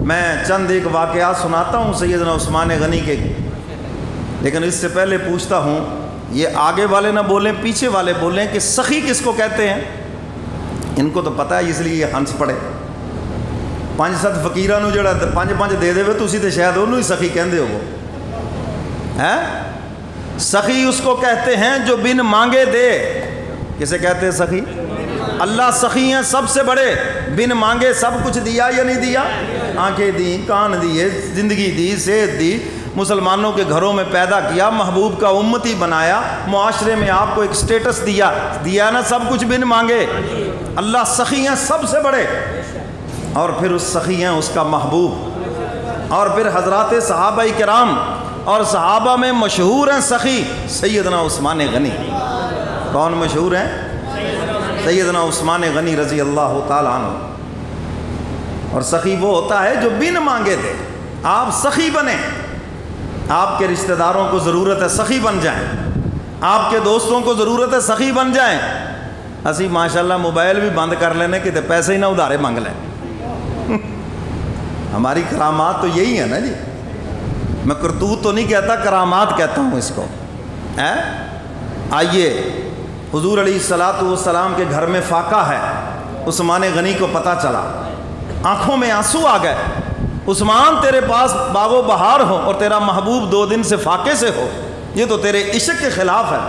میں چند ایک واقعات سناتا ہوں سیدنا عثمان غنی کے، لیکن اس سے پہلے پوچھتا ہوں، یہ آگے والے نہ بولیں پیچھے والے بولیں کہ سخی کس کو کہتے ہیں؟ ان کو تو پتہ ہے اس لیے یہ ہنس پڑے۔ 5-7 فقیراں نو جڑا 5-5 دے دے تسی تے شاید انہوں ہی سخی کہندے ہو ہیں۔ سخی اس کو کہتے ہیں جو بن مانگے دے۔ کسے کہتے ہیں سخی؟ اللہ سخی ہیں سب سے بڑے، بن مانگے سب کچھ دیا یا نہیں دیا؟ آنکھیں دی، کان دیے، زندگی دی، صحت دی، مسلمانوں کے گھروں میں پیدا کیا، محبوب کا امتی بنایا، معاشرے میں آپ کو ایک سٹیٹس دیا نا، سب کچھ بن مانگے۔ اللہ سخی ہیں سب سے بڑے، اور پھر اس سخی ہیں اس کا محبوب، اور پھر حضرات صحابہ کرام اور صحابہ میں مشہور ہیں سخی سیدنا عثمان غنی۔ کون مشہور ہیں؟ سیدنا عثمان غنی رضی اللہ تعالیٰ عنہ۔ اور سخی وہ ہوتا ہے جو بن مانگے دے۔ آپ سخی بنیں، آپ کے رشتہ داروں کو ضرورت ہے سخی بن جائیں، آپ کے دوستوں کو ضرورت ہے سخی بن جائیں۔ اسی ماشاءاللہ موبائل بھی بند کر لینے کہ پیسے ہی نہ ادھارے مانگ لیں۔ ہماری کرامات تو یہی ہے نا جی، میں کرتوت تو نہیں کہتا، کرامات کہتا ہوں اس کو۔ آئیے، حضور علیہ الصلوۃ کے گھر میں فاقہ ہے، عثمان غنی کو پتہ چلا، آنکھوں میں آنسو آ گئے۔ عثمان تیرے پاس باغ و بہار ہو اور تیرا محبوب 2 دن سے فاقے سے ہو، یہ تو تیرے عشق کے خلاف ہے۔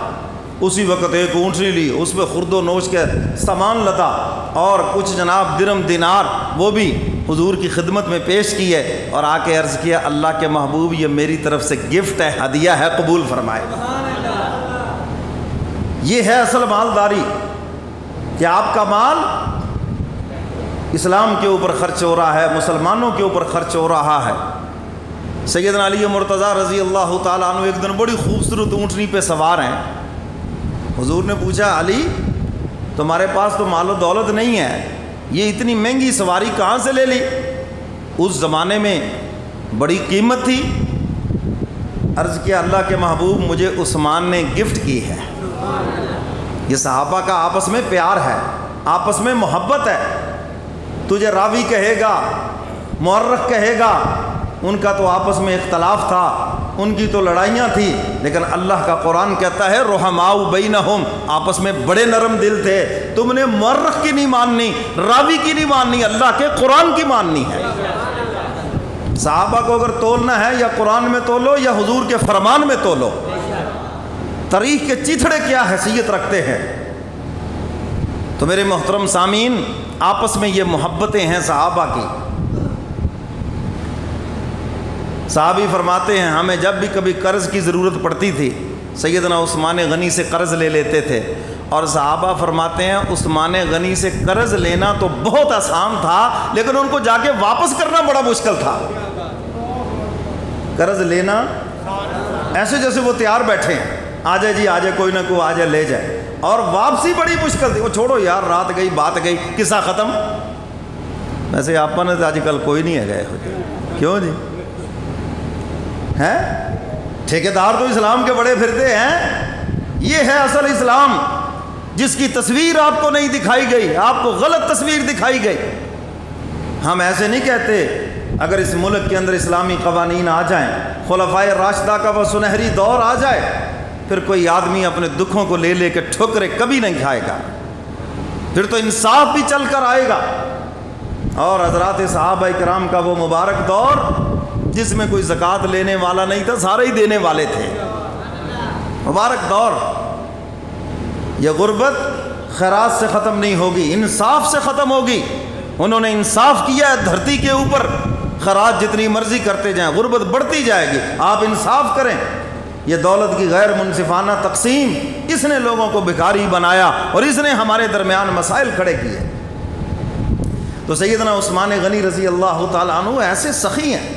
اسی وقت ایک اونٹنی لی، اس پہ خرد و نوش کے سامان لتا اور کچھ جناب درم دینار وہ بھی حضور کی خدمت میں پیش کی ہے، اور آ کے عرض کیا اللہ کے محبوب یہ میری طرف سے گفٹ ہے، ہدیہ ہے، قبول فرمائے۔ یہ ہے اصل مالداری کہ آپ کا مال اسلام کے اوپر خرچ ہو رہا ہے، مسلمانوں کے اوپر خرچ ہو رہا ہے۔ سیدنا علی مرتضیٰ رضی اللہ تعالیٰ عنہ ایک دن بڑی خوبصورت اونٹنی پہ سوار ہیں۔ حضور نے پوچھا علی تمہارے پاس تو مال و دولت نہیں ہے، یہ اتنی مہنگی سواری کہاں سے لے لی؟ اس زمانے میں بڑی قیمت تھی۔ عرض کیا اللہ کے محبوب مجھے عثمان نے گفٹ کی ہے۔ یہ صحابہ کا آپس میں پیار ہے، آپس میں محبت ہے۔ تجھے راوی کہے گا، مورخ کہے گا، ان کا تو آپس میں اختلاف تھا، ان کی تو لڑائیاں تھی، لیکن اللہ کا قرآن کہتا ہے رحماء بینہم، آپس میں بڑے نرم دل تھے۔ تم نے مورخ کی نہیں ماننی، راوی کی نہیں ماننی، اللہ کے قرآن کی ماننی ہے۔ صحابہ کو اگر تولنا ہے یا قرآن میں تولو یا حضور کے فرمان میں تولو۔ تاریخ کے چیتھڑے کیا حیثیت رکھتے ہیں؟ تو میرے محترم سامعین، آپس میں یہ محبتیں ہیں صحابہ کی۔ صحابی فرماتے ہیں ہمیں جب بھی کبھی قرض کی ضرورت پڑتی تھی سیدنا عثمان غنی سے قرض لے لیتے تھے، اور صحابہ فرماتے ہیں عثمان غنی سے قرض لینا تو بہت آسان تھا، لیکن ان کو جا کے واپس کرنا بڑا مشکل تھا۔ قرض لینا ایسے جیسے وہ تیار بیٹھے ہیں، آ جائے جی آ جائے، کوئی نہ کوئی آ جائے لے جائے، اور واپسی بڑی مشکل تھی۔ وہ چھوڑو یار، رات گئی بات گئی، قصہ ختم۔ ویسے آپ نے آج کل کوئی نہیں ہے گئے، کیوں جی؟ ہیں ٹھیکیدار تو اسلام کے بڑے پھرتے ہیں۔ یہ ہے اصل اسلام، جس کی تصویر آپ کو نہیں دکھائی گئی، آپ کو غلط تصویر دکھائی گئی۔ ہم ایسے نہیں کہتے اگر اس ملک کے اندر اسلامی قوانین آ جائیں، خلفائے راشدہ کا وہ سنہری دور آ جائے، پھر کوئی آدمی اپنے دکھوں کو لے لے کے ٹھوکرے کبھی نہیں کھائے گا، پھر تو انصاف بھی چل کر آئے گا۔ اور حضرات صحابہ کرام کا وہ مبارک دور جس میں کوئی زکوٰۃ لینے والا نہیں تھا، سارے ہی دینے والے تھے، مبارک دور۔ یہ غربت خیرات سے ختم نہیں ہوگی، انصاف سے ختم ہوگی۔ انہوں نے انصاف کیا ہے دھرتی کے اوپر، خیرات جتنی مرضی کرتے جائیں، غربت بڑھتی جائے گی، آپ انصاف کریں۔ یہ دولت کی غیر منصفانہ تقسیم، اس نے لوگوں کو بھکاری بنایا اور اس نے ہمارے درمیان مسائل کھڑے کیے۔ تو سیدنا عثمان غنی رضی اللہ تعالیٰ عنہ ایسے سخی ہیں،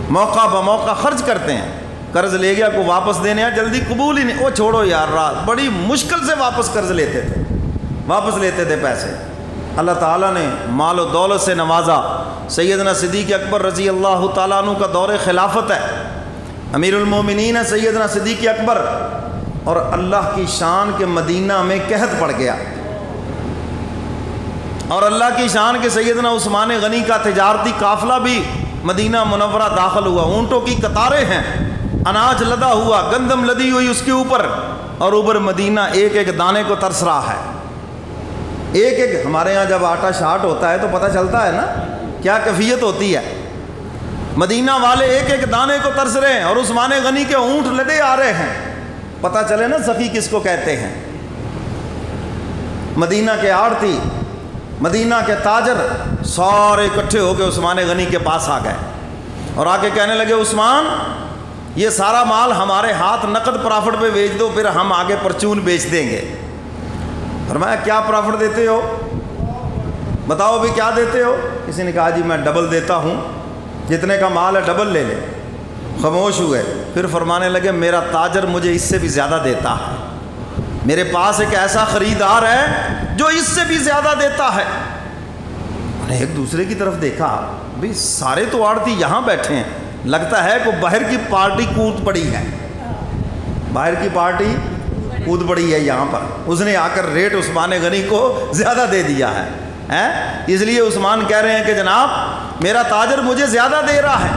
موقع بموقع خرچ کرتے ہیں۔ قرض لے گیا کو واپس دینے جلدی قبول ہی نہیں، وہ چھوڑو یار، رات بڑی مشکل سے واپس قرض لیتے تھے، واپس لیتے تھے پیسے۔ اللہ تعالیٰ نے مال و دولت سے نوازا۔ سیدنا صدیق اکبر رضی اللہ تعالیٰ عنہ کا دور خلافت ہے، امیر المومنین ہے سیدنا صدیق اکبر، اور اللہ کی شان کے مدینہ میں قحط پڑ گیا، اور اللہ کی شان کے سیدنا عثمان غنی کا تجارتی قافلہ بھی مدینہ منورہ داخل ہوا، اونٹوں کی قطاریں ہیں، اناج لدا ہوا، گندم لدی ہوئی اس کے اوپر، اور اوپر مدینہ ایک ایک دانے کو ترس رہا ہے، ایک ایک۔ ہمارے ہاں جب آٹا شاٹ ہوتا ہے تو پتہ چلتا ہے نا کیا کیفیت ہوتی ہے، مدینہ والے ایک ایک دانے کو ترس رہے ہیں، اور عثمان غنی کے اونٹ لدے آ رہے ہیں، پتہ چلے نا سخی کس کو کہتے ہیں۔ مدینہ کے آڑتی، مدینہ کے تاجر سارے اکٹھے ہو کے عثمان غنی کے پاس آ گئے اور آ کے کہنے لگے عثمان یہ سارا مال ہمارے ہاتھ نقد پرافٹ پہ بیچ دو، پھر ہم آگے پرچون بیچ دیں گے۔ فرمایا کیا پرافٹ دیتے ہو، بتاؤ بھی کیا دیتے ہو؟ کسی نے کہا جی میں ڈبل دیتا ہوں، جتنے کا مال ہے ڈبل لے لے۔ خاموش ہوئے، پھر فرمانے لگے میرا تاجر مجھے اس سے بھی زیادہ دیتا ہے، میرے پاس ایک ایسا خریدار ہے جو اس سے بھی زیادہ دیتا ہے۔ انہوں نے ایک دوسرے کی طرف دیکھا، بھئی سارے تو آڑتی یہاں بیٹھے ہیں، لگتا ہے کہ باہر کی پارٹی کود پڑی ہے، باہر کی پارٹی کود پڑی ہے یہاں پر، اس نے آ کر ریٹ عثمان غنی کو زیادہ دے دیا ہے۔ اس لیے عثمان کہہ رہے ہیں کہ جناب میرا تاجر مجھے زیادہ دے رہا ہے۔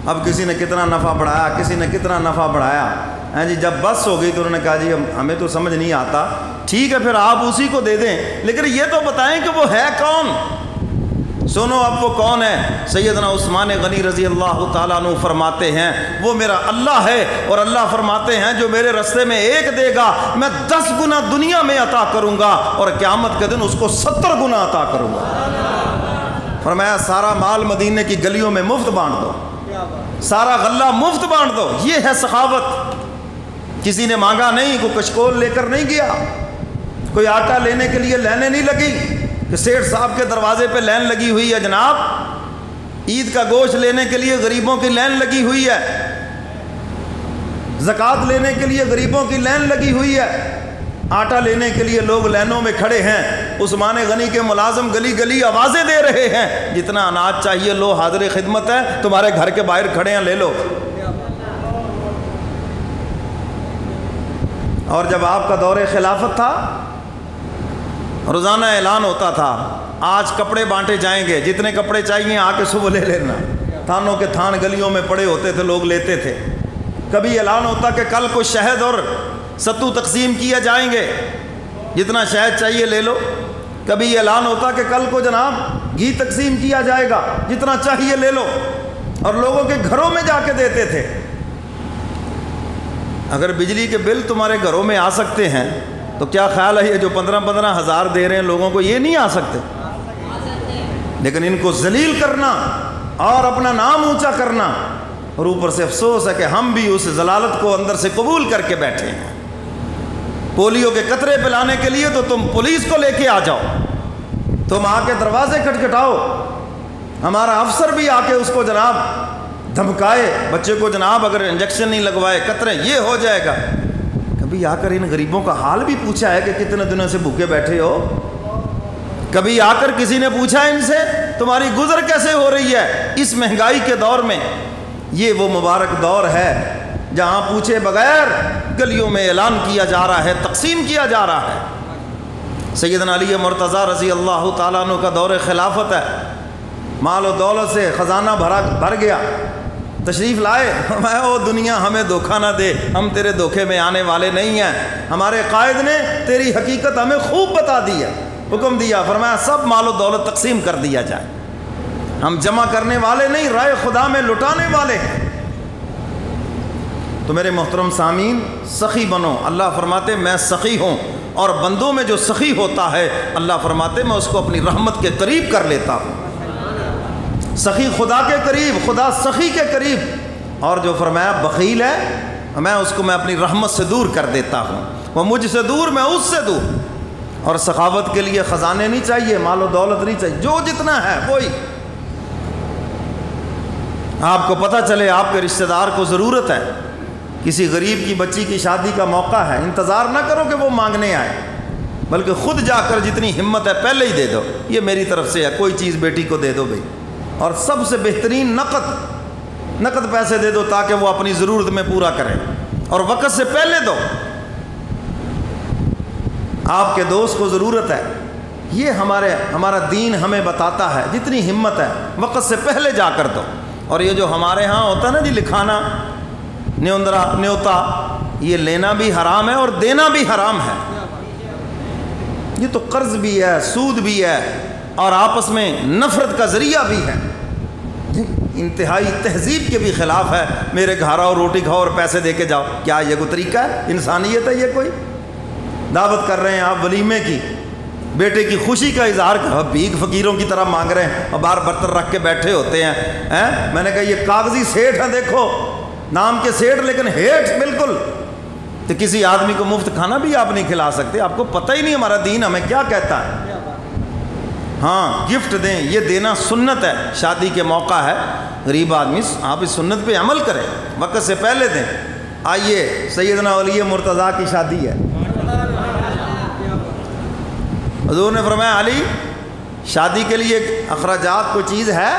اب کسی نے کتنا نفع بڑھایا، کسی نے کتنا نفع بڑھایا، جی جب بس ہو گئی تو انہوں نے کہا جی ہمیں تو سمجھ نہیں آتا، ٹھیک ہے پھر آپ اسی کو دے دیں، لیکن یہ تو بتائیں کہ وہ ہے کون۔ سنو اب وہ کون ہے؟ سیدنا عثمان غنی رضی اللہ تعالیٰ عنہ فرماتے ہیں وہ میرا اللہ ہے، اور اللہ فرماتے ہیں جو میرے رستے میں ایک دے گا میں 10 گنا دنیا میں عطا کروں گا، اور قیامت کے دن اس کو 70 گنا عطا کروں گا۔ فرمایا سارا مال مدینے کی گلیوں میں مفت بانٹ دو، سارا غلہ مفت بانٹ دو، یہ ہے سخاوت۔ کسی نے مانگا نہیں، کوئی کشکول لے کر نہیں گیا، کوئی آٹا لینے کے لیے لائنیں نہیں لگی کہ سیٹھ صاحب کے دروازے پہ لائن لگی ہوئی ہے، جناب عید کا گوشت لینے کے لیے غریبوں کی لائن لگی ہوئی ہے، زکوٰۃ لینے کے لیے غریبوں کی لائن لگی ہوئی ہے، آٹا لینے کے لیے لوگ لائنوں میں کھڑے ہیں، عثمان غنی کے ملازم گلی گلی آوازیں دے رہے ہیں جتنا اناج چاہیے لو، حاضر خدمت ہے، تمہارے گھر کے باہر کھڑے ہیں، لے لو۔ اور جب آپ کا دور خلافت تھا روزانہ اعلان ہوتا تھا آج کپڑے بانٹے جائیں گے، جتنے کپڑے چاہیے آ کے صبح لے لینا، تھانوں کے تھان گلیوں میں پڑے ہوتے تھے، لوگ لیتے تھے۔ کبھی اعلان ہوتا کہ کل کو شہد اور ستو تقسیم کیے جائیں گے، جتنا شہد چاہیے لے لو۔ کبھی اعلان ہوتا کہ کل کو جناب گھی تقسیم کیا جائے گا، جتنا چاہیے لے لو، اور لوگوں کے گھروں میں جا کے دیتے تھے۔ اگر بجلی کے بل تمہارے گھروں میں آ سکتے ہیں تو کیا خیال ہے یہ جو 15-15 ہزار دے رہے ہیں لوگوں کو، یہ نہیں آ سکتے؟ لیکن ان کو ذلیل کرنا اور اپنا نام اونچا کرنا، اور اوپر سے افسوس ہے کہ ہم بھی اس ضلالت کو اندر سے قبول کر کے بیٹھے ہیں۔ پولیو کے قطرے پلانے کے لیے تو تم پولیس کو لے کے آ جاؤ، تم آ کے دروازے کھٹکھٹاؤ، ہمارا افسر بھی آ کے اس کو جناب دھمکائے، بچے کو جناب اگر انجیکشن نہیں لگوائے قطرے یہ ہو جائے گا۔ کبھی آ کر ان غریبوں کا حال بھی پوچھا ہے کہ کتنے دنوں سے بھوکے بیٹھے ہو؟ کبھی آ کر کسی نے پوچھا ان سے تمہاری گزر کیسے ہو رہی ہے اس مہنگائی کے دور میں؟ یہ وہ مبارک دور ہے جہاں پوچھے بغیر گلیوں میں اعلان کیا جا رہا ہے، تقسیم کیا جا رہا ہے۔ سیدنا علی مرتضیٰ رضی اللہ تعالیٰ عنہ کا دور خلافت ہے، مال و دولت سے خزانہ بھر گیا، تشریف لائے، فرمایا او دنیا ہمیں دھوکہ نہ دے، ہم تیرے دھوکے میں آنے والے نہیں ہیں، ہمارے قائد نے تیری حقیقت ہمیں خوب بتا دی ہے، حکم دیا، فرمایا سب مال و دولت تقسیم کر دیا جائے، ہم جمع کرنے والے نہیں، رائے خدا میں لٹانے والے ہیں۔ تو میرے محترم سامعین سخی بنو، اللہ فرماتے میں سخی ہوں، اور بندوں میں جو سخی ہوتا ہے اللہ فرماتے میں اس کو اپنی رحمت کے قریب کر لیتا ہوں۔ سخی خدا کے قریب، خدا سخی کے قریب، اور جو فرمایا بخیل ہے میں اس کو میں اپنی رحمت سے دور کر دیتا ہوں، وہ مجھ سے دور میں اس سے دور۔ اور سخاوت کے لیے خزانے نہیں چاہیے، مال و دولت نہیں چاہیے، جو جتنا ہے وہی۔ آپ کو پتہ چلے آپ کے رشتہ دار کو ضرورت ہے، کسی غریب کی بچی کی شادی کا موقع ہے، انتظار نہ کرو کہ وہ مانگنے آئے، بلکہ خود جا کر جتنی ہمت ہے پہلے ہی دے دو، یہ میری طرف سے ہے، کوئی چیز بیٹی کو دے دو بھائی، اور سب سے بہترین نقد پیسے دے دو تاکہ وہ اپنی ضرورت میں پورا کرے، اور وقت سے پہلے دو۔ آپ کے دوست کو ضرورت ہے، یہ ہمارا دین ہمیں بتاتا ہے جتنی ہمت ہے وقت سے پہلے جا کر دو. اور یہ جو ہمارے ہاں ہوتا ہے نا جی لکھانا نیوتا، یہ لینا بھی حرام ہے اور دینا بھی حرام ہے. یہ تو قرض بھی ہے، سود بھی ہے، اور آپس میں نفرت کا ذریعہ بھی ہے. انتہائی تہذیب کے بھی خلاف ہے. میرے گھر آؤ، روٹی کھاؤ اور پیسے دے کے جاؤ. کیا یہ کوئی طریقہ ہے؟ انسانیت ہے یہ کوئی؟ دعوت کر رہے ہیں آپ ولیمے کی، بیٹے کی خوشی کا اظہار کر، بھیک فقیروں کی طرح مانگ رہے ہیں اور باہر برتن رکھ کے بیٹھے ہوتے ہیں. میں نے کہا یہ کاغذی سیٹھ ہیں، دیکھو نام کے سیٹھ لیکن ہیٹھ بالکل. تو کسی آدمی کو مفت کھانا بھی آپ نہیں کھلا سکتے. آپ کو پتہ ہی نہیں ہمارا دین ہمیں کیا کہتا ہے. ہاں گفٹ دیں، یہ دینا سنت ہے. شادی کے موقع ہے، غریب آدمی، آپ اس سنت پہ عمل کریں، وقت سے پہلے دیں. آئیے سیدنا ولی مرتضیٰ کی شادی ہے. حضور نے فرمایا علی شادی کے لیے اخراجات کوئی چیز ہے؟